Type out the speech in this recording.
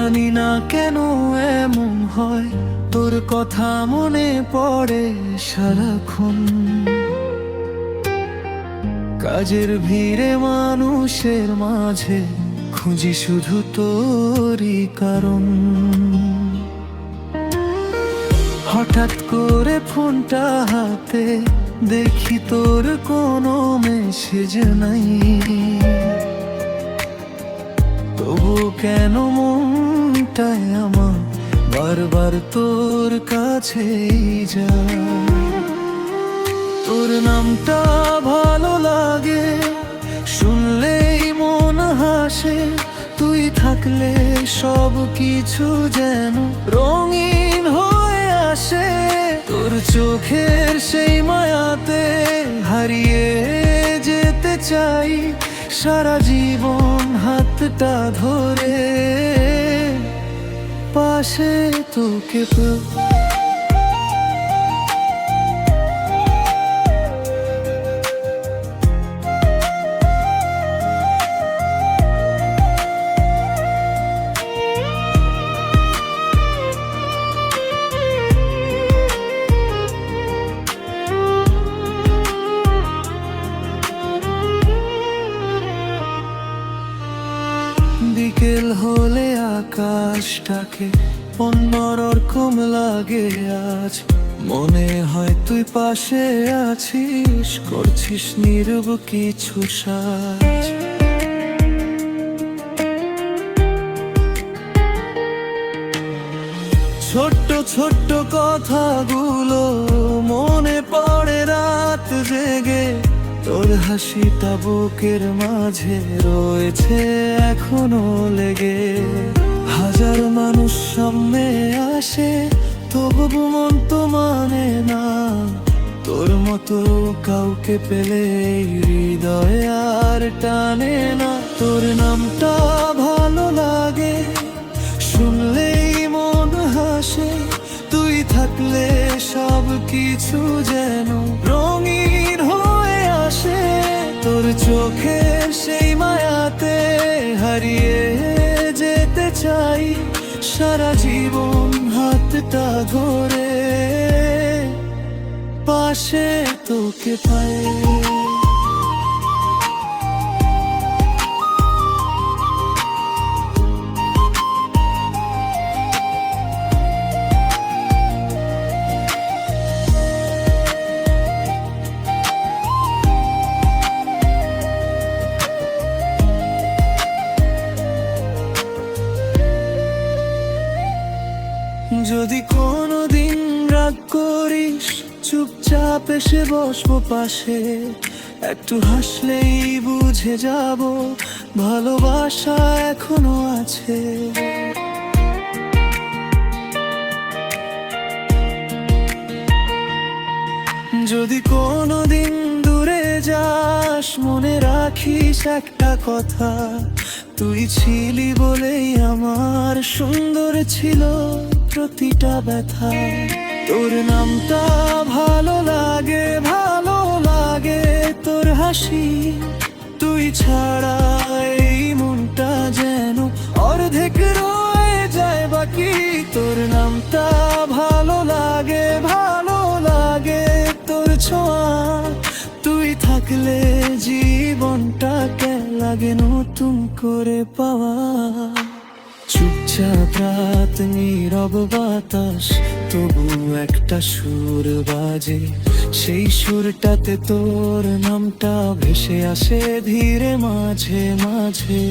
জানি না কেন এমন হয়, তোর কথা মনে পড়ে সারাক্ষণ। কাজের ভিড়ে মানুষের মাঝে খুঁজি শুধু তোরই কারণ। হঠাৎ করে ফোনটা হাতে দেখি তোর কোনো মেসেজ নাই, তবু কেন মনটায় আমার বারবার তোর কাছেই যায়। তোর নামটা ভালো লাগে, শুনলেই মন হাসে, তুই থাকলে সব কিছু যেন রঙিন হয়ে আসে। তোর চোখের সেই মায়াতে হারিয়ে যেতে চাই, সারা জীবন হাতটা ধরে পাশে তোকে বিকেল হলে আকাশটাকে অন্যরকম লাগে আজ। মনে হয় তুই পাশে আছিস, করছিস নীরব কিছু সাজ। ছোট্ট ছোট্ট কথাগুলো মনে পড়ে রাত জেগে, তোর হাসিটা বুকের মাঝে রয়েছে এখনো লেগে। হাজার মানুষ সামনে আসে, তবু মন তো মানে না, তোর মতো কাউকে পেলে হৃদয় আর টানে না। তোর নামটা ভালো লাগে, শুনলেই মন হাসে, তুই থাকলে সব কিছু যেন রঙিন হয়ে আসে। তোর চোখের সেই মায়াতে হারিয়ে যেতে চাই, সারা জীবন হাতটা ধরে পাশে তোকে পাই। যদি কোনোদিন রাগ করিস, চুপচাপ এসে বসবো পাশে, একটু হাসলেই বুঝে যাব ভালোবাসা এখনো আছে। যদি কোনোদিন দূরে যাস, মনে রাখিস একটা কথা, তুই ছিলি বলেই আমার সুন্দর ছিল প্রতিটা ব্যথা। তোর নামটা ভালো লাগে, ভালো লাগে তোর হাসি, তুই ছাড়া এই মনটা যেন অর্ধেক রয়ে যায় বাকি। তোর নামটা ভালো লাগে, ভালো লাগে তোর ছোঁয়া, তুই থাকলে জীবনটাকে লাগে নতুন করে পাওয়া। চুপচাপ রাত, নীরব বাতাস, তবু একটা সুর বাজে, সেই সুরটাতে তোর নামটা ভেসে আসে ধীরে মাঝে মাঝে।